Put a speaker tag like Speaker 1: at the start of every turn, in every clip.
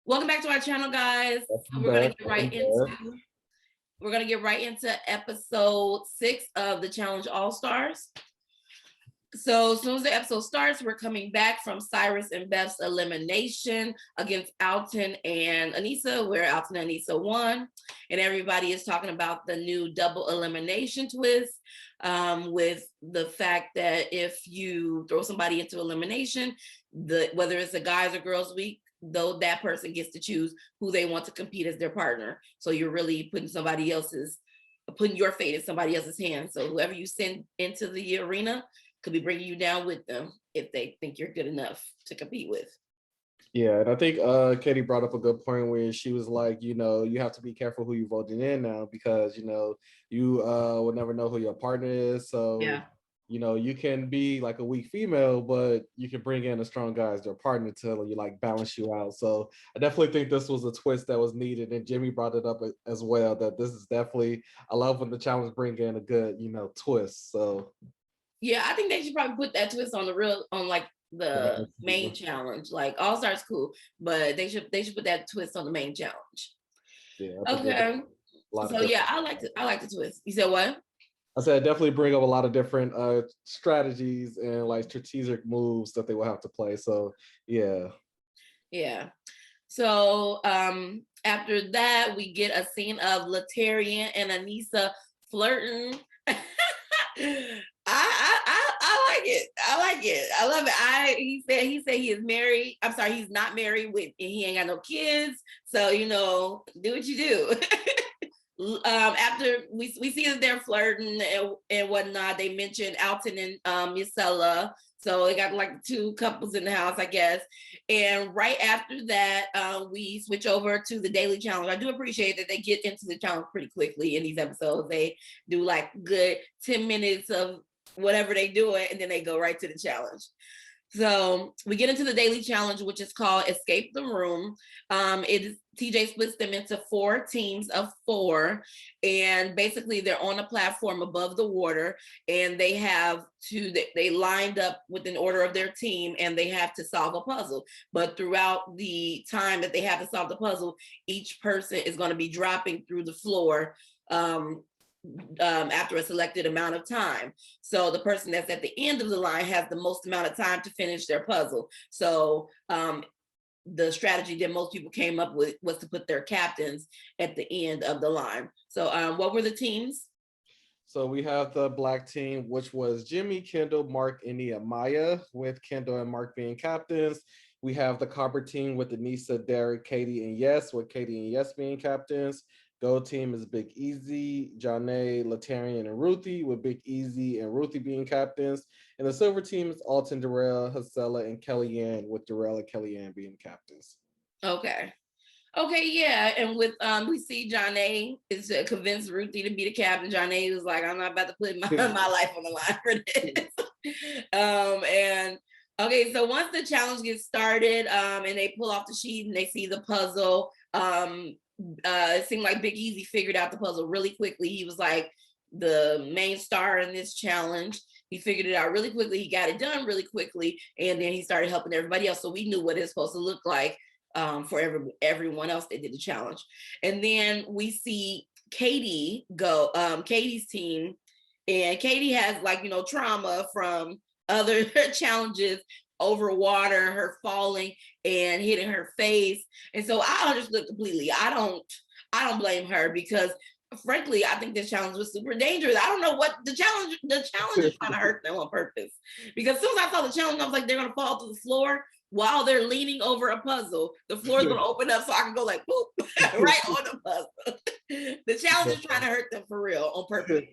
Speaker 1: Welcome back to our channel, guys.
Speaker 2: Welcome
Speaker 1: We're gonna
Speaker 2: back.
Speaker 1: get
Speaker 2: Welcome
Speaker 1: right
Speaker 2: back.
Speaker 1: into episode 6 of the Challenge All Stars. So as soon as the episode starts, we're coming back from Cyrus and Beth's elimination against Alton and Anissa, where Alton and Anissa won. And everybody is talking about the new double elimination twist, with the fact that if you throw somebody into elimination, whether it's a guys or girls week, though that person gets to choose who they want to compete as their partner. So you're really putting your fate in somebody else's hands. So whoever you send into the arena could be bringing you down with them if they think you're good enough to compete with.
Speaker 2: Yeah, and I think Katie brought up a good point where she was like, you have to be careful who you're voting in now because you will never know who your partner is. So
Speaker 1: Yeah.
Speaker 2: You can be like a weak female, but you can bring in a strong guy as your partner to like balance you out. So I definitely think this was a twist that was needed, and Jimmy brought it up as well. That this is definitely, I love when the challenge bring in a good twist. So
Speaker 1: yeah, I think they should probably put that twist on the main challenge. Like All Stars cool, but they should put that twist on the main challenge.
Speaker 2: Yeah.
Speaker 1: Okay. So yeah, I like the twist. You said what?
Speaker 2: I said definitely bring up a lot of different strategies and like strategic moves that they will have to play. So yeah.
Speaker 1: Yeah. So after that, we get a scene of Leterian and Anissa flirting. I like it. I like it. I love it. He said he is married. I'm sorry, he's not married with, and he ain't got no kids. So do what you do. After we see that they're flirting and whatnot, they mentioned Alton and Miscella. So they got like two couples in the house, I guess. And right after that, we switch over to the daily challenge. I do appreciate that they get into the challenge pretty quickly in these episodes. They do like good 10 minutes of whatever they do it, and then they go right to the challenge. So we get into the daily challenge, which is called Escape the Room. TJ splits them into 4 teams of 4, and basically they're on a platform above the water, and they lined up with an order of their team, and they have to solve a puzzle. But throughout the time that they have to solve the puzzle, each person is going to be dropping through the floor after a selected amount of time. So the person that's at the end of the line has the most amount of time to finish their puzzle. So the strategy that most people came up with was to put their captains at the end of the line. So what were the teams?
Speaker 2: So we have the black team, which was Jimmy, Kendall, Mark, and Nehemiah, with Kendall and Mark being captains. We have the copper team with Anissa, Derek, Katie, and Yes, with Katie and Yes being captains. Gold team is Big Easy, Janae, Leterian, and Ruthie, with Big Easy and Ruthie being captains. And the silver team is Alton, Darrell, Hasela, and Kellyanne, with Darrell and Kellyanne being captains.
Speaker 1: Okay, yeah. And with we see Janae is to convince Ruthie to be the captain. Janae was like, I'm not about to put my life on the line for this. And okay, so once the challenge gets started, and they pull off the sheet and they see the puzzle, it seemed like Big Easy figured out the puzzle really quickly. He was like the main star in this challenge. He figured it out really quickly. He got it done really quickly, and then he started helping everybody else. So we knew what it's supposed to look like for everyone else that did the challenge. And then we see Katie go, Katie's team, and Katie has trauma from other challenges over water, her falling and hitting her face. And so I understood completely. I don't blame her, because frankly, I think this challenge was super dangerous. I don't know what the challenge is trying to hurt them on purpose. Because as soon as I saw the challenge, I was like, they're gonna fall to the floor while they're leaning over a puzzle. The floor is gonna open up so I can go like boop right on the puzzle. The challenge is trying to hurt them for real on purpose.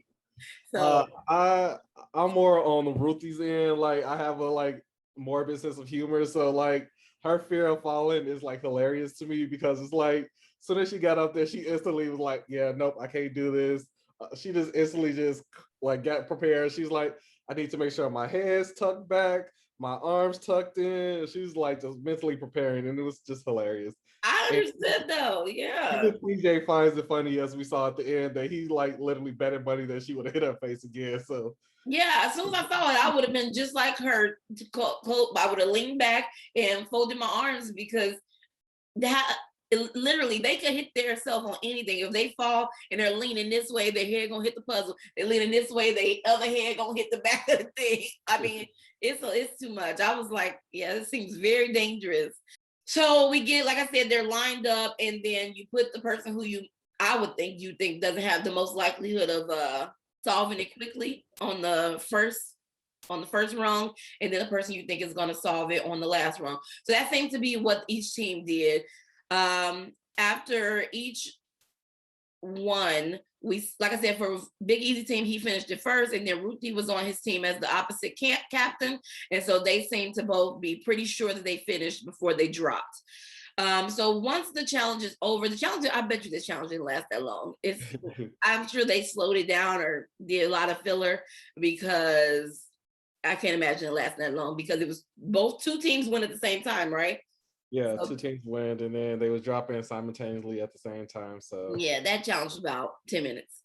Speaker 1: So
Speaker 2: I'm more on the Ruthie's end. Like I have a morbid sense of humor, so like her fear of falling is like hilarious to me, because it's like as soon as she got up there, she instantly was like, yeah, nope, I can't do this. She just instantly just like got prepared. She's like, I need to make sure my head's tucked back, my arms tucked in. She's like just mentally preparing, and it was just hilarious.
Speaker 1: I understood though, yeah.
Speaker 2: TJ finds it funny, as we saw at the end, that he like literally betted money that she would have hit her face again. So
Speaker 1: yeah, as soon as I saw it, I would have been just like her. I would have leaned back and folded my arms, because that literally they could hit their self on anything. If they fall and they're leaning this way, their head gonna hit the puzzle. They're leaning this way, the other head gonna hit the back of the thing. I mean, it's too much. I was like, yeah, this seems very dangerous. So we get, like I said, they're lined up, and then you put the person who I would think you think doesn't have the most likelihood of solving it quickly on the first rung, and then the person you think is going to solve it on the last rung. So that seemed to be what each team did. After each one, like I said, for Big Easy team, he finished it first, and then Ruthie was on his team as the opposite captain, and so they seemed to both be pretty sure that they finished before they dropped. So once the challenge is over, I bet you this challenge didn't last that long. I'm sure they slowed it down or did a lot of filler, because I can't imagine it lasting that long, because it was two teams went at the same time, right?
Speaker 2: Yeah, so, 2 teams went, and then they was dropping simultaneously at the same time. So
Speaker 1: yeah, that challenge was about 10 minutes.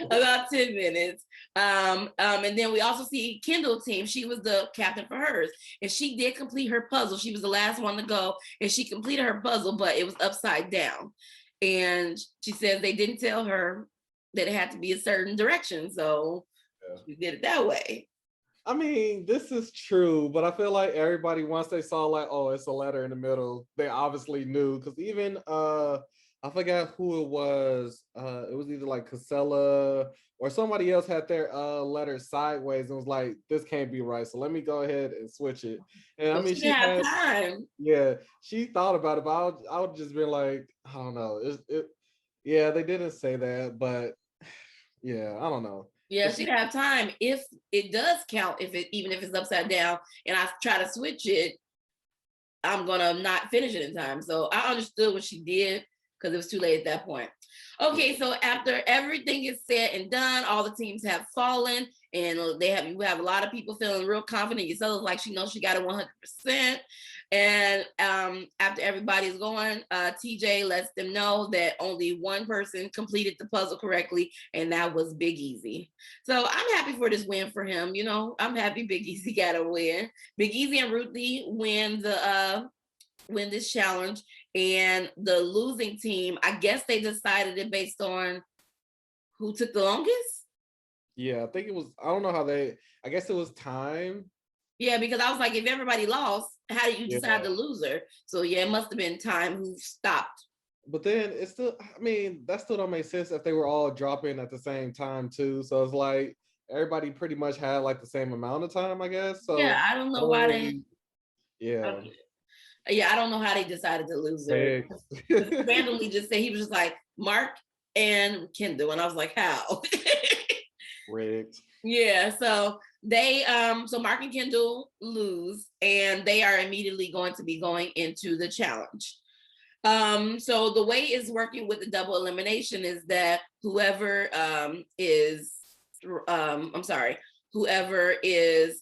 Speaker 1: About 10 minutes. And then we also see Kendall team. She was the captain for hers, and she did complete her puzzle. She was the last one to go, and she completed her puzzle, but it was upside down. And she says they didn't tell her that it had to be a certain direction, so she did it that way.
Speaker 2: I mean, this is true, but I feel like everybody, once they saw like, oh, it's a letter in the middle, they obviously knew, because even I forgot who it was. It was either like Casella or somebody else had their letter sideways and was like, this can't be right, so let me go ahead and switch it. And I mean, she had time. Yeah, she thought about it, but I would just been like, I don't know. Yeah, they didn't say that, but yeah, I don't know.
Speaker 1: Yeah, she'd have time if it does count, even if it's upside down, and I try to switch it, I'm gonna not finish it in time. So I understood what she did, because it was too late at that point. Okay, so after everything is said and done, all the teams have fallen, and you have a lot of people feeling real confident. Yourself like she knows she got it 100%. And after everybody's going, TJ lets them know that only one person completed the puzzle correctly, and that was Big Easy. So I'm happy for this win for him. You know, I'm happy Big Easy got a win. Big Easy and Ruthie win this challenge, and the losing team, I guess they decided it based on who took the longest.
Speaker 2: Yeah, I think it was, I don't know how I guess it was time.
Speaker 1: Yeah, because I was like, if everybody lost, how do you decide the loser? So yeah, it must have been time who stopped.
Speaker 2: But then it's still, I mean, that still don't make sense if they were all dropping at the same time too. So it's like everybody pretty much had like the same amount of time, I guess. So
Speaker 1: yeah, I don't know why they.
Speaker 2: Yeah.
Speaker 1: Yeah, I don't know how they decided to lose her. Randomly just said, he was just like Mark and Kendall, and I was like, how?
Speaker 2: Rigged.
Speaker 1: Yeah, so they so Mark and Kendall lose, and they are immediately going to be going into the challenge. So the way it's working with the double elimination is that whoever is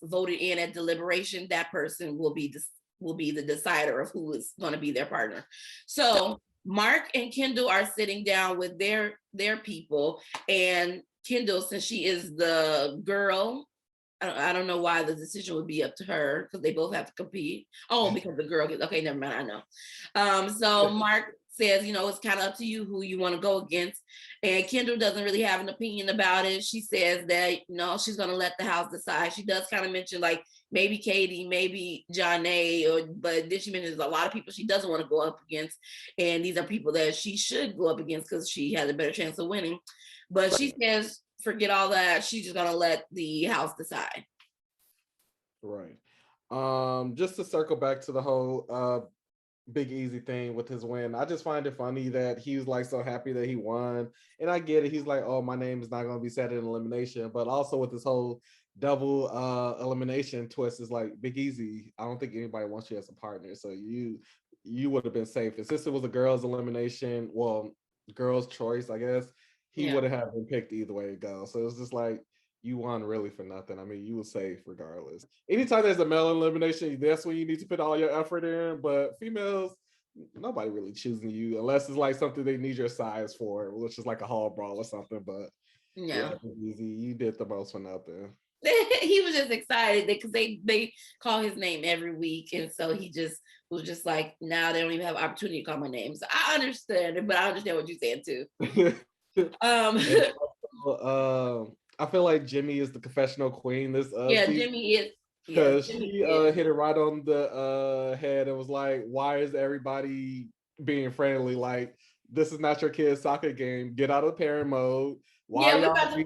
Speaker 1: voted in at deliberation, that person will be the decider of who is going to be their partner. So Mark and Kendall are sitting down with their people, and Kendall, since she is the girl, I don't know why the decision would be up to her, because they both have to compete. Oh, because the girl gets, okay, never mind, I know. So Mark says, it's kind of up to you who you want to go against. And Kendall doesn't really have an opinion about it. She says that, she's going to let the house decide. She does kind of mention like maybe Katie, maybe Janae, but then she mentions a lot of people she doesn't want to go up against. And these are people that she should go up against because she has a better chance of winning. But she says, forget all that. She's just gonna let the house decide.
Speaker 2: Right. Just to circle back to the whole Big Easy thing with his win, I just find it funny that he was like so happy that he won. And I get it. He's like, oh, my name is not gonna be said in elimination. But also with this whole double elimination twist, is like, Big Easy, I don't think anybody wants you as a partner. So you would have been safe. Since it was a girls' elimination, well, girls' choice, I guess, he would have been picked either way it goes. So it's just like, you won really for nothing. I mean, you were safe regardless. Anytime there's a male elimination, that's when you need to put all your effort in. But females, nobody really choosing you unless it's like something they need your size for, which is like a hall brawl or something. But yeah, Easy, you did the most for nothing.
Speaker 1: he was just excited because they call his name every week, and so he just was just like, now they don't even have opportunity to call my name. So I understand it, but I understand what you're saying too.
Speaker 2: And also, I feel like Jimmy is the confessional queen this
Speaker 1: Yeah,
Speaker 2: season.
Speaker 1: Jimmy is. Yeah,
Speaker 2: Because
Speaker 1: Jimmy
Speaker 2: she
Speaker 1: is.
Speaker 2: hit it right on the head and was like, why is everybody being friendly? Like, this is not your kid's soccer game. Get out of parent mode. Why
Speaker 1: Yeah,
Speaker 2: are
Speaker 1: we
Speaker 2: y'all
Speaker 1: about to.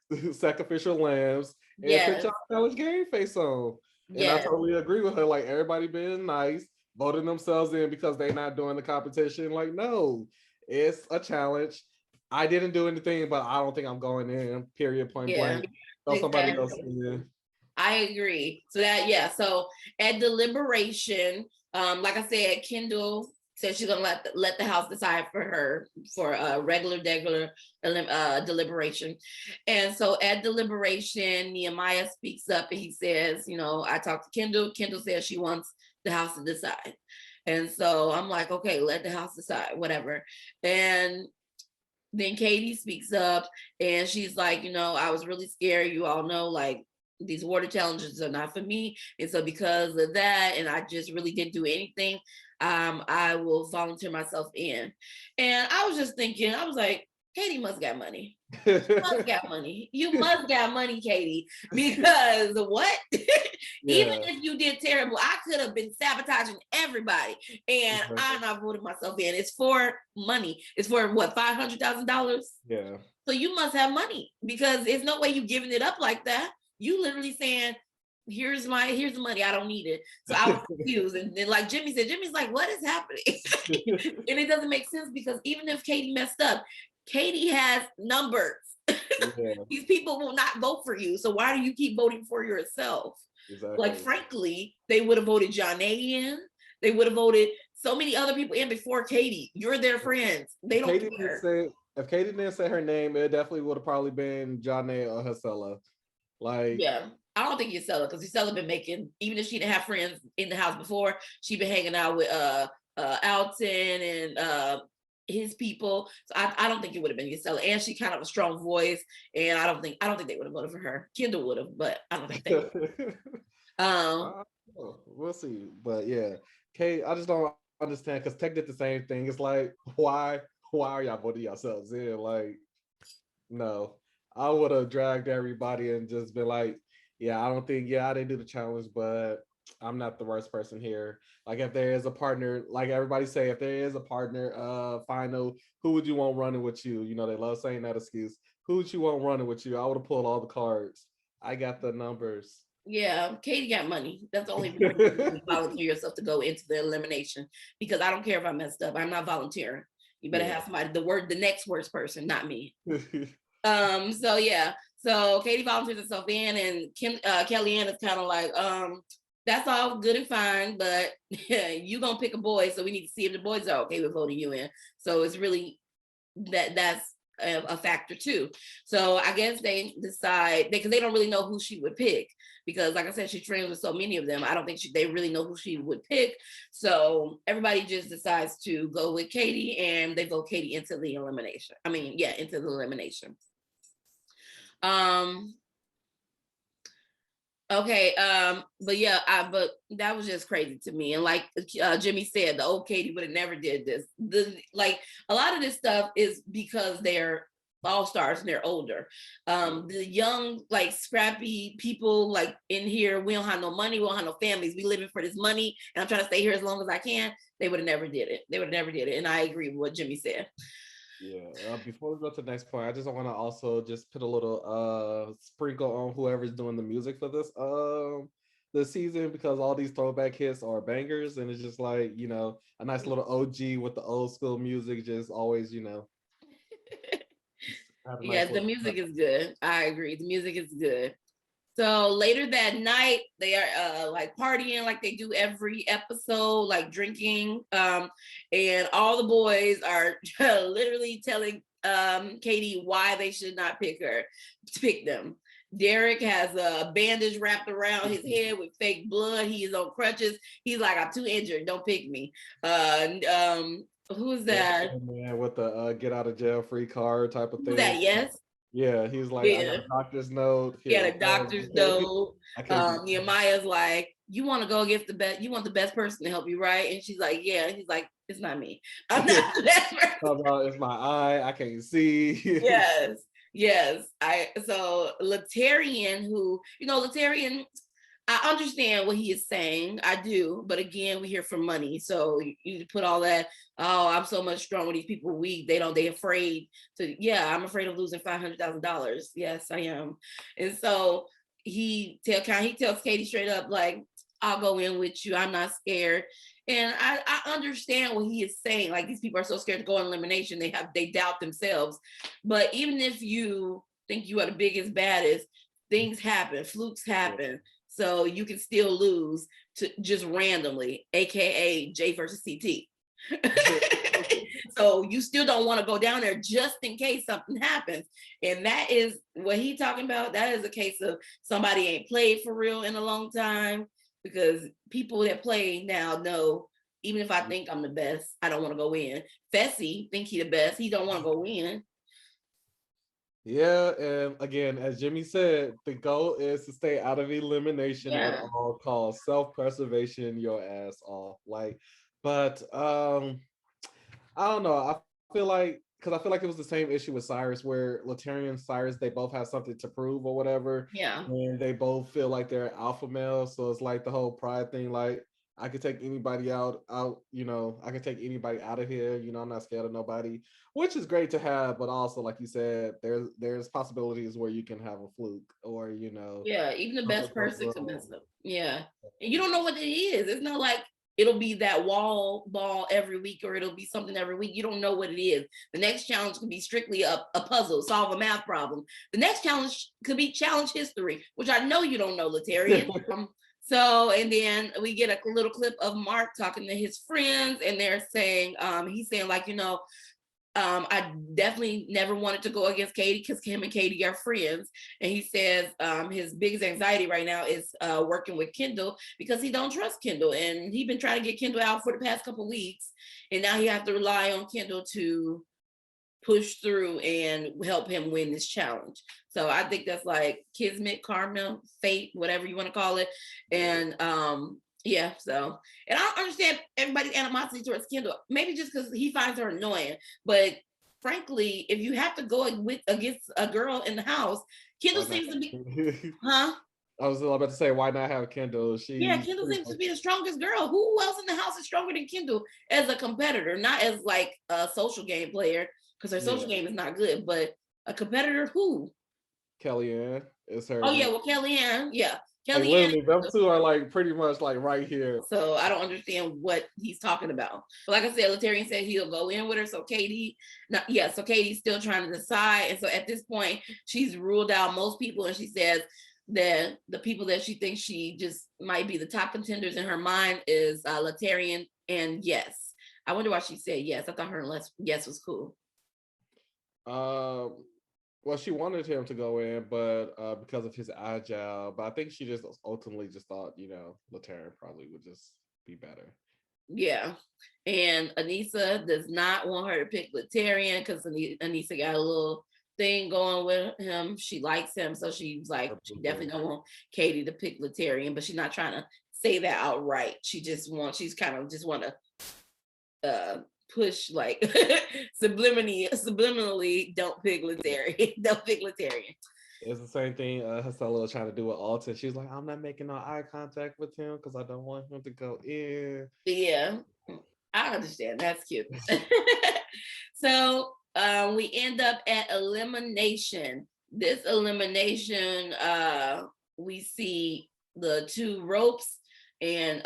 Speaker 2: being sacrificial lambs? And put
Speaker 1: Yes,
Speaker 2: y'all college game face on. And I
Speaker 1: yes,
Speaker 2: totally agree with her. Like, everybody being nice, voting themselves in because they're not doing the competition. Like, no, it's a challenge. I didn't do anything, but I don't think I'm going in, period, point
Speaker 1: yeah,
Speaker 2: blank. Throw somebody else
Speaker 1: exactly.
Speaker 2: in.
Speaker 1: I agree. So that, yeah. So at deliberation, like I said, Kendall said she's gonna let the house decide for her for regular deliberation. And so at deliberation, Nehemiah speaks up and he says, I talked to Kendall. Kendall says she wants the house to decide. And so I'm like, okay, let the house decide, whatever. And then Katie speaks up and she's like, I was really scared. You all know, like, these water challenges are not for me. And so because of that, and I just really didn't do anything, I will volunteer myself in. And I was just thinking, I was like, Katie must got money. You must got money. You must got money, Katie. Because what? Even if you did terrible, I could have been sabotaging everybody. And I'm not voting myself in. It's for money. It's for what, $500,000?
Speaker 2: Yeah.
Speaker 1: So you must have money because there's no way you giving it up like that. You literally saying, here's the money, I don't need it. So I was confused. And then, like Jimmy said, Jimmy's like, what is happening? And it doesn't make sense because even if Katie messed up, Katie has numbers. Yeah. These people will not vote for you. So why do you keep voting for yourself? Exactly. Like, frankly, they would have voted Janae in. They would have voted so many other people in before Katie. You're their friends. They don't care.
Speaker 2: If Katie didn't say her name, it definitely would have probably been Janae or Hasela. Like,
Speaker 1: yeah, I don't think Yesella, because Yesella been making, even if she didn't have friends in the house before, she been hanging out with Alton and his people. So I don't think it would have been Yesella. And she kind of a strong voice, and I don't think they would have voted for her. Kendall would have, but I don't think they would.
Speaker 2: We'll see. But yeah, Kate, I just don't understand because Tech did the same thing. It's like, why are y'all voting yourselves in? Like, no. I would have dragged everybody and just been like, yeah, I didn't do the challenge, but I'm not the worst person here. Like, if there is a partner, like everybody say, if there is a partner final, who would you want running with you? They love saying that excuse. Who would you want running with you? I would have pulled all the cards. I got the numbers.
Speaker 1: Yeah, Katie got money. That's the only reason you volunteer yourself to go into the elimination, because I don't care if I messed up. I'm not volunteering. You better have somebody, the next worst person, not me. So yeah, so Katie volunteers herself in, and Kellyanne is kind of like, that's all good and fine, but you gonna pick a boy, so we need to see if the boys are okay with voting you in. So it's really that's a factor too. So I guess they decide, because they don't really know who she would pick, because like I said, she trains with so many of them. I don't think they really know who she would pick. So everybody just decides to go with Katie, and they vote Katie into the elimination. Into the elimination. Okay, but yeah, but that was just crazy to me. And like Jimmy said, the old Katie would have never did this. A lot of this stuff is because they're all stars and they're older. The young, like, scrappy people like in here, we don't have no money, we don't have no families, we living for this money, and I'm trying to stay here as long as I can. They would have never did it. And I agree with what Jimmy said.
Speaker 2: Yeah. Before we go to the next point, I just want to also just put a little sprinkle on whoever's doing the music for this season, because all these throwback hits are bangers, and it's just like, a nice little OG with the old school music, just always,
Speaker 1: Yes, the music is good. I agree. The music is good. So later that night, they are like partying like they do every episode, like drinking. And all the boys are literally telling Katie why they should not pick them. Derek has a bandage wrapped around his head with fake blood. He is on crutches. He's like, I'm too injured. Don't pick me. Who's that?
Speaker 2: Man, with the get out of jail free card type of thing.
Speaker 1: Who's that? Yes.
Speaker 2: Yeah, he's like, I got
Speaker 1: Yeah.
Speaker 2: a doctor's note.
Speaker 1: He
Speaker 2: Here,
Speaker 1: had a doctor's
Speaker 2: okay.
Speaker 1: note.
Speaker 2: I can't do
Speaker 1: Nehemiah's like, you want to go against the best, you want the best person to help you, right? And she's like, yeah. And he's like, it's not me. I'm not the best person.
Speaker 2: Talk about it's my eye, I can't see.
Speaker 1: Yes. Yes. So Leterian, who, Leterian, I understand what he is saying. I do. But again, we here for money. So you put all that, oh, I'm so much stronger. These people weak. They afraid to, yeah, I'm afraid of losing $500,000. Yes, I am. And so he tells Katie straight up, like, I'll go in with you. I'm not scared. And I understand what he is saying. Like, these people are so scared to go on elimination. They doubt themselves. But even if you think you are the biggest, baddest, things happen, flukes happen. So you can still lose to just randomly, aka J versus CT. So you still don't want to go down there just in case something happens. And that is what he's talking about. That is a case of somebody ain't played for real in a long time, because people that play now know, even if I think I'm the best, I don't want to go in. Fessy think he the best. He don't want to go in.
Speaker 2: Yeah, and again, as Jimmy said, the goal is to stay out of elimination at all costs. Self-preservation, your ass off. But I don't know. I feel like it was the same issue with Cyrus, where Leterian and Cyrus, they both have something to prove or whatever.
Speaker 1: Yeah.
Speaker 2: And they both feel like they're alpha males. So it's like the whole pride thing, like, I could take anybody out, I could take anybody out of here, I'm not scared of nobody, which is great to have, but also, like you said, there's possibilities where you can have a fluke, or
Speaker 1: Yeah, even the best person can mess up. Yeah. And you don't know what it is. It's not like it'll be that wall ball every week, or it'll be something every week. You don't know what it is. The next challenge could be strictly a puzzle, solve a math problem. The next challenge could be challenge history, which I know you don't know, Leterian. So, and then we get a little clip of Mark talking to his friends, and they're saying, he's saying, like, I definitely never wanted to go against Katie because him and Katie are friends. And he says his biggest anxiety right now is working with Kendall, because he don't trust Kendall. And he's been trying to get Kendall out for the past couple weeks. And now he has to rely on Kendall to push through and help him win this challenge. So I think that's like kismet, karma, fate, whatever you want to call it. And yeah, so, and I don't understand everybody's animosity towards Kendall. Maybe just because he finds her annoying. But frankly, if you have to go against a girl in the house, Kendall seems to be, huh?
Speaker 2: I was about to say, why not have Kendall?
Speaker 1: Kendall seems to be the strongest girl. Who else in the house is stronger than Kendall as a competitor, not as like a social game player, because her social game is not good, but a competitor who?
Speaker 2: Kellyanne is her.
Speaker 1: Oh yeah, well, Kellyanne, yeah.
Speaker 2: Like, literally, them two are like pretty much like right here.
Speaker 1: So I don't understand what he's talking about. But like I said, Leterian said he'll go in with her. So so Katie's still trying to decide. And so at this point, she's ruled out most people, and she says that the people that she thinks she just might be the top contenders in her mind is Leterian and Yes. I wonder why she said Yes. I thought her and Yes was cool.
Speaker 2: Well, she wanted him to go in, but because of his agile, but I think she just ultimately just thought, Leterian probably would just be better.
Speaker 1: Yeah. And Anissa does not want her to pick Leterian, because Anissa got a little thing going with him. She likes him. So she's like, she definitely don't want Katie to pick Leterian, but she's not trying to say that outright. She's kind of just want to push, like, subliminally, don't pick Leterian. Don't pick Leterian.
Speaker 2: It's the same thing Hustella was trying to do with Alton. She's like, I'm not making no eye contact with him because I don't want him to go in.
Speaker 1: Yeah, I understand. That's cute. So we end up at elimination. This elimination, we see the two ropes and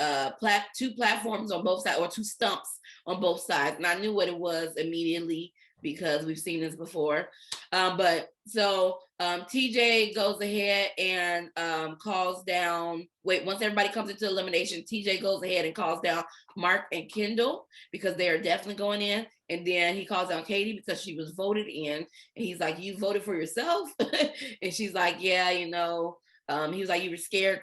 Speaker 1: two platforms on both sides, or two stumps on both sides. And I knew what it was immediately because we've seen this before. But so TJ goes ahead and calls down, once everybody comes into elimination, TJ goes ahead and calls down Mark and Kendall because they are definitely going in. And then he calls down Katie because she was voted in. And he's like, you voted for yourself? And she's like, yeah, he was like, you were scared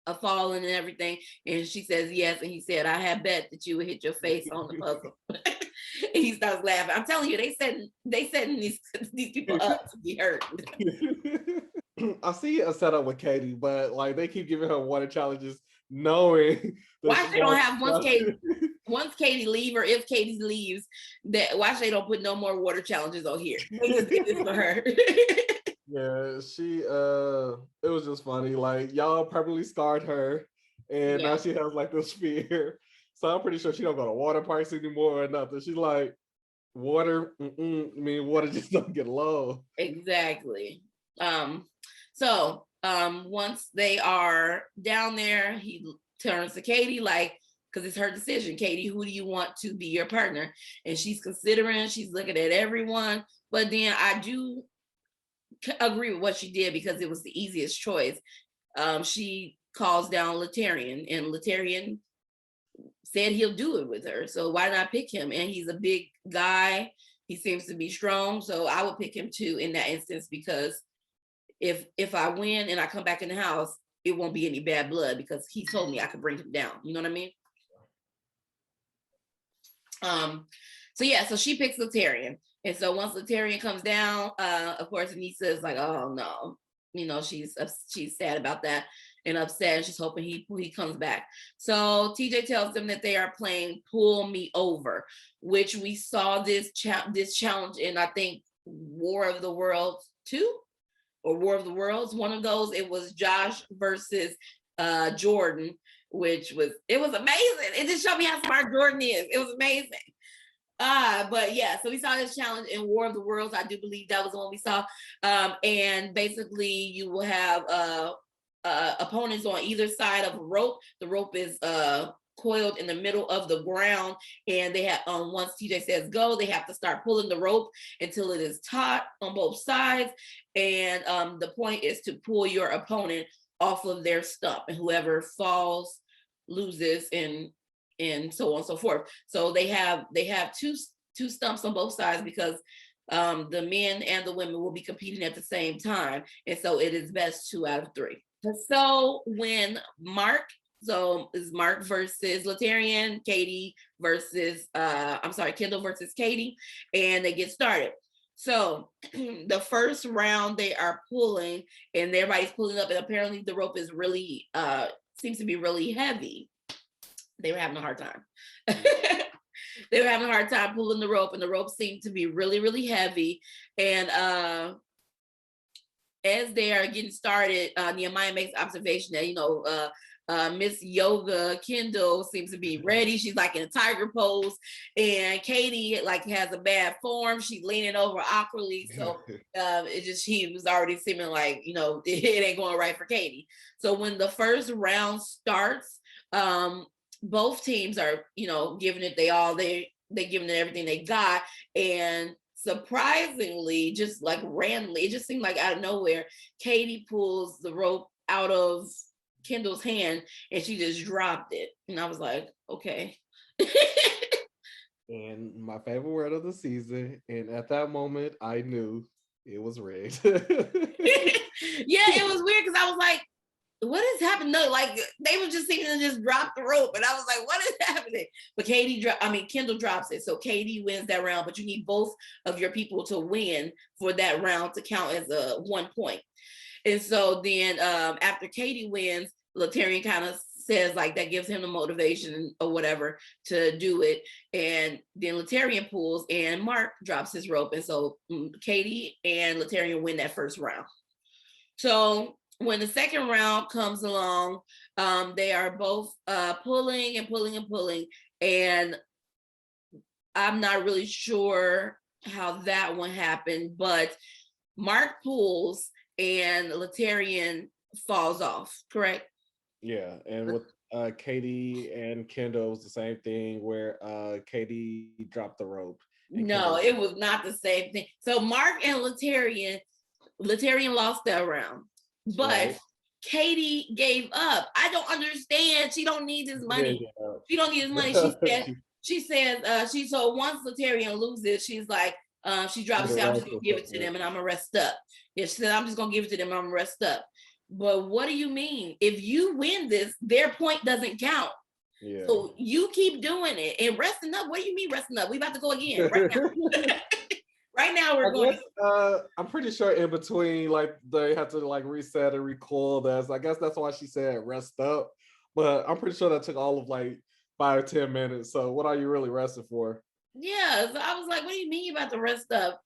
Speaker 1: of falling and everything. And she says yes. And he said, I had bet that you would hit your face on the puzzle. And he starts laughing. I'm telling you, they setting these people up to be hurt.
Speaker 2: I see a setup with Katie, but like they keep giving her water challenges, knowing that
Speaker 1: Why
Speaker 2: she's
Speaker 1: they don't
Speaker 2: going
Speaker 1: have once Katie leave, or if Katie leaves, that why they don't put no more water challenges on here? They just did this for her.
Speaker 2: Yeah, it was just funny. Like y'all probably scarred her, and now she has like this fear. So I'm pretty sure she don't go to water parks anymore or nothing. She's like, water, water just don't get low.
Speaker 1: Exactly. Once they are down there, he turns to Katie, like, because it's her decision. Katie, who do you want to be your partner? And she's considering, she's looking at everyone. But then I do agree with what she did because it was the easiest choice. She calls down Leterian, and Leterian said he'll do it with her. So why not pick him? And he's a big guy. He seems to be strong. So I would pick him too in that instance, because if I win and I come back in the house, it won't be any bad blood because he told me I could bring him down. You know what I mean? So she picks Leterian. And so once Leterian comes down, of course, Anissa is like, oh no, she's sad about that and upset. And she's hoping he comes back. So TJ tells them that they are playing Pull Me Over, which we saw this challenge in, I think, War of the Worlds 2 or War of the Worlds. One of those, it was Josh versus Jordan, it was amazing. It just showed me how smart Jordan is. It was amazing. But yeah, so we saw this challenge in War of the Worlds. I do believe that was the one we saw. And basically you will have opponents on either side of a rope. The rope is coiled in the middle of the ground, and they have once TJ says go, they have to start pulling the rope until it is taut on both sides. And the point is to pull your opponent off of their stump, and whoever falls loses, and so on and so forth. So they have two stumps on both sides because the men and the women will be competing at the same time. And so it is best 2 out of 3. So when is Mark versus Leterian, Kendall versus Katie, and they get started. So the first round they are pulling, and everybody's pulling up, and apparently the rope is really seems to be really heavy. They were having a hard time. They were having a hard time pulling the rope, and the rope seemed to be really, really heavy. And as they are getting started, Nehemiah makes observation that, Miss Yoga Kendall seems to be ready. She's like in a tiger pose, and Katie like has a bad form. She's leaning over awkwardly. So he was already seeming like, it ain't going right for Katie. So when the first round starts, both teams are, giving it they giving it everything they got. And surprisingly, just like randomly, it just seemed like out of nowhere, Katie pulls the rope out of Kendall's hand and she just dropped it. And I was like, okay.
Speaker 2: And my favorite word of the season, and at that moment I knew it was rigged.
Speaker 1: Yeah, it was weird because I was like, what is happening? No, like they were just seeming to just drop the rope, and I was like, what is happening? But Kendall drops it, so Katie wins that round. But you need both of your people to win for that round to count as a 1 point. And so then after Katie wins, Leterian kind of says like that gives him the motivation or whatever to do it. And then Leterian pulls and Mark drops his rope. And so Katie and Leterian win that first round. So when the second round comes along, they are both pulling and pulling and pulling. And I'm not really sure how that one happened, but Mark pulls and Leterian falls off, correct?
Speaker 2: Yeah, and with Katie and Kendall, it was the same thing where Katie dropped the rope.
Speaker 1: No, it was not the same thing. So Mark and Leterian lost that round, but right. Katie gave up. I don't understand. She don't need his money. She don't need his money. She says, so once Leterian loses, she's like, she drops it. I'm just gonna give it to them and I'm gonna rest up. Yeah, she said, I'm just gonna give it to them and I'm gonna rest up. But what do you mean? If you win this, their point doesn't count.
Speaker 2: Yeah.
Speaker 1: So you keep doing it and resting up. What do you mean resting up? We about to go again right now. Right now we're going.
Speaker 2: I'm pretty sure in between, like they had to like reset and recoil. I guess that's why she said rest up. But I'm pretty sure that took all of like 5-10 minutes. So what are you really resting for?
Speaker 1: Yeah, so I was like, what do you mean you about to rest up?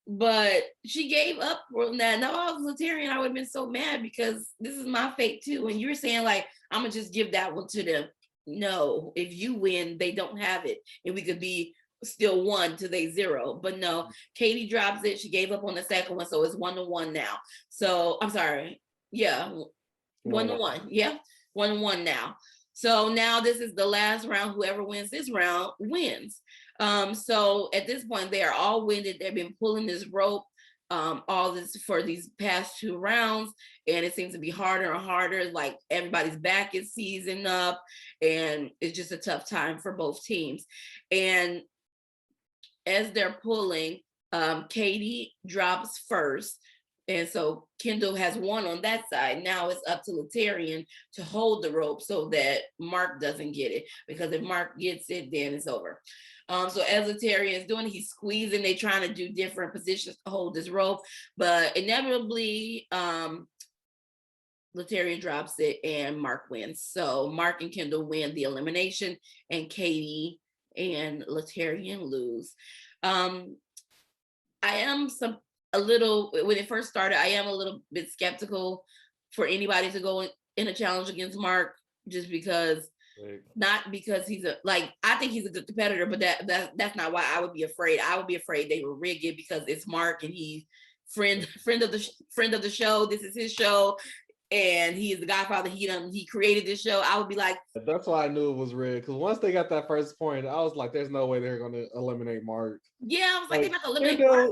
Speaker 1: But she gave up on that. Now, if I was Leterian, I would have been so mad because this is my fate too. And you were saying like, I'm gonna just give that one to them. No, if you win, they don't have it, and we could be still 1 to they 0. But no, Katie drops it. She gave up on the second one, so it's 1-1 now. So I'm sorry, yeah, 1-1, yeah, 1-1 now. So now this is the last round. Whoever wins this round wins. So at this point, they are all winded. They've been pulling this rope all this for these past 2 rounds, and it seems to be harder and harder. Like everybody's back is seizing up, and it's just a tough time for both teams. And as they're pulling, Katie drops first. And so Kendall has won on that side. Now it's up to Leterian to hold the rope so that Mark doesn't get it. Because if Mark gets it, then it's over. So as Leterian is doing, he's squeezing. They're trying to do different positions to hold this rope. But inevitably, Leterian drops it and Mark wins. So Mark and Kendall win the elimination, and Katie and Leterian lose. I am a little, when it first started, I am a little bit skeptical for anybody to go in a challenge against Mark, just because, not because he's I think he's a good competitor, but that's not why I would be afraid. I would be afraid they would rig it because it's Mark and he's friend of the show. This is his show, and he is the Godfather. He created this show. I would be like,
Speaker 2: that's why I knew it was rigged. Because once they got that first point, I was like, there's no way they're going to eliminate Mark.
Speaker 1: Yeah, I was like, they're about to eliminate Mark.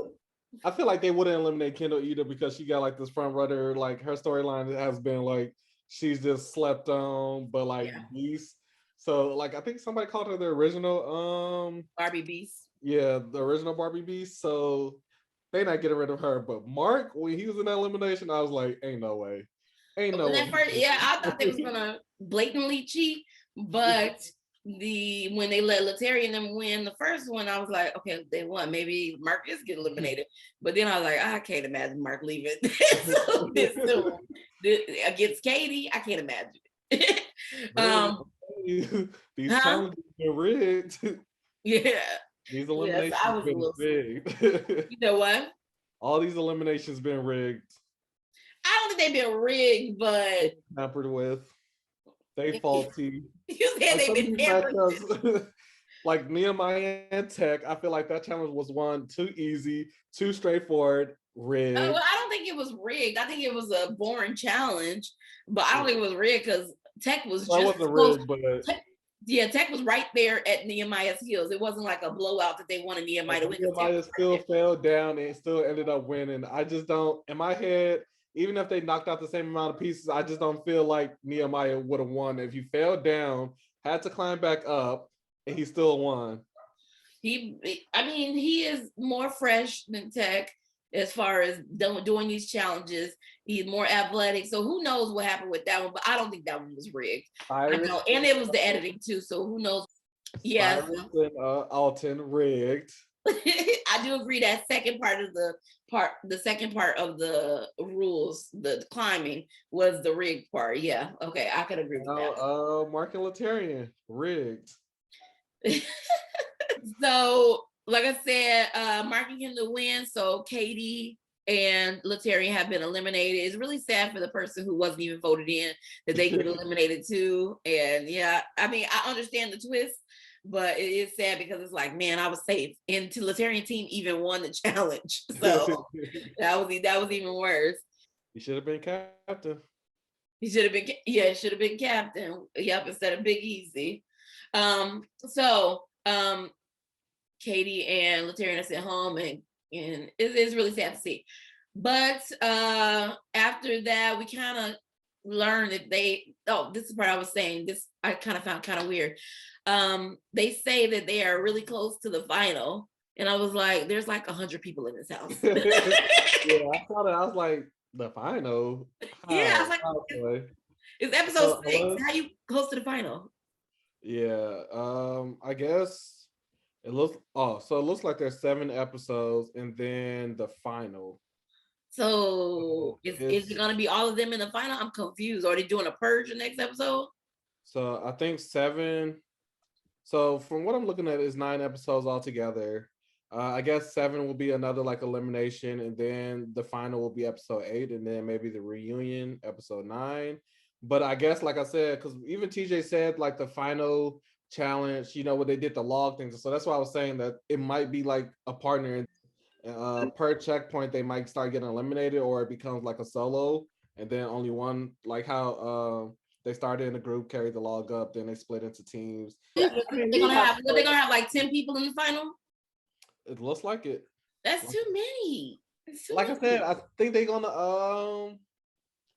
Speaker 2: I feel like they wouldn't eliminate Kendall either because she got like this front runner. Like her storyline has been like she's just slept on, but like beast. So like I think somebody called her the original
Speaker 1: Barbie Beast.
Speaker 2: Yeah, the original Barbie Beast. So they not getting rid of her. But Mark, when he was in that elimination, I was like, ain't no way. Ain't no way.
Speaker 1: I thought they was gonna blatantly cheat, but when they let Leterian them win the first one, I was like, okay, they won. Maybe Mark is getting eliminated. But then I was like, I can't imagine Mark leaving this soon. Against Katie, I can't imagine.
Speaker 2: These challenges been rigged.
Speaker 1: Yeah.
Speaker 2: These eliminations been rigged.
Speaker 1: You know what?
Speaker 2: All these eliminations been rigged.
Speaker 1: I don't think they've been rigged, but
Speaker 2: tampered with. They faulty.
Speaker 1: You said they've been tampered with.
Speaker 2: Like Nehemiah and Tech, I feel like that challenge was one too easy, too straightforward, rigged.
Speaker 1: Well, I don't think it was rigged. I think it was a boring challenge, but I don't think it was rigged because Tech was just
Speaker 2: wasn't rigged, but
Speaker 1: Tech was right there at Nehemiah's heels. It wasn't like a blowout that they wanted Nehemiah to win.
Speaker 2: Nehemiah still fell down and still ended up winning. I just don't, in my head, even if they knocked out the same amount of pieces, I just don't feel like Nehemiah would have won. If you fell down, had to climb back up, and he still won.
Speaker 1: He is more fresh than Tech as far as doing these challenges. He's more athletic. So who knows what happened with that one, but I don't think that one was rigged. I know, and it was the editing too, so who knows? Yes.
Speaker 2: Alton rigged.
Speaker 1: I do agree that the second part of the rules, the climbing, was the rigged part. Yeah, okay, I could agree with that.
Speaker 2: Mark and Leterian rigged.
Speaker 1: So, like I said, Mark and Kendall win. So Katie and Leterian have been eliminated. It's really sad for the person who wasn't even voted in that they get eliminated too. And yeah, I mean, I understand the twist, but it is sad because it's like, man, I was safe. And the Leterian team even won the challenge. So that was even worse.
Speaker 2: He should have been captain.
Speaker 1: Should have been captain. Yep, instead of Big Easy. So Katie and Leterian are sent home, and it's really sad to see. But after that, we kind of learned that this is the part I was saying, this I kind of found kind of weird. They say that they are really close to the final, and I was like, there's like 100 people in this house.
Speaker 2: Yeah, I saw that. I was like, the final?
Speaker 1: Yeah, I was like, it's episode 6. How you close to the final?
Speaker 2: Yeah. I guess it looks. Oh, so it looks like there's 7 episodes, and then the final.
Speaker 1: So
Speaker 2: So
Speaker 1: is it gonna be all of them in the final? I'm confused. Are they doing a purge the next episode?
Speaker 2: so I think 7. So from what I'm looking at, is 9 episodes altogether. I guess 7 will be another like elimination, and then the final will be episode 8, and then maybe the reunion episode 9. But I guess, like I said, because even TJ said like the final challenge, what they did the log things. So that's why I was saying that it might be like a partner. Per checkpoint, they might start getting eliminated, or it becomes like a solo, and then only one, like how they started in a group, carried the log up, then they split into teams.
Speaker 1: They're gonna have like 10 people in the final.
Speaker 2: It looks like it.
Speaker 1: That's too many.
Speaker 2: Like I said, I think they're gonna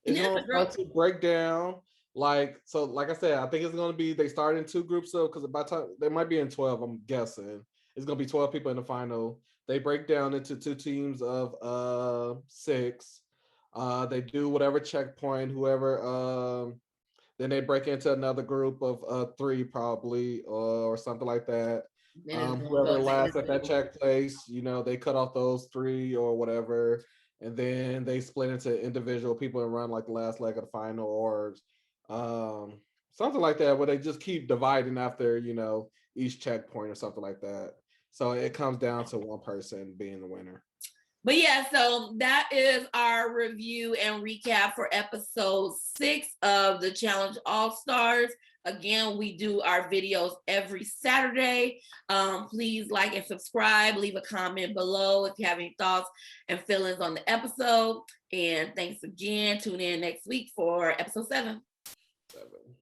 Speaker 2: it's gonna start to break down. Like I said, I think it's gonna be they start in 2 groups, so because by the time they might be in 12, I'm guessing it's gonna be 12 people in the final. They break down into 2 teams of 6. They do whatever checkpoint, whoever then they break into another group of 3 probably, or something like that. Whoever last at that check place, they cut off those 3 or whatever, and then they split into individual people and run like the last leg of the final, or something like that, where they just keep dividing after each checkpoint or something like that. So it comes down to one person being the winner.
Speaker 1: But yeah, so that is our review and recap for episode 6 of the Challenge All Stars. Again, we do our videos every Saturday. Please like and subscribe. Leave a comment below if you have any thoughts and feelings on the episode. And thanks again. Tune in next week for episode 7.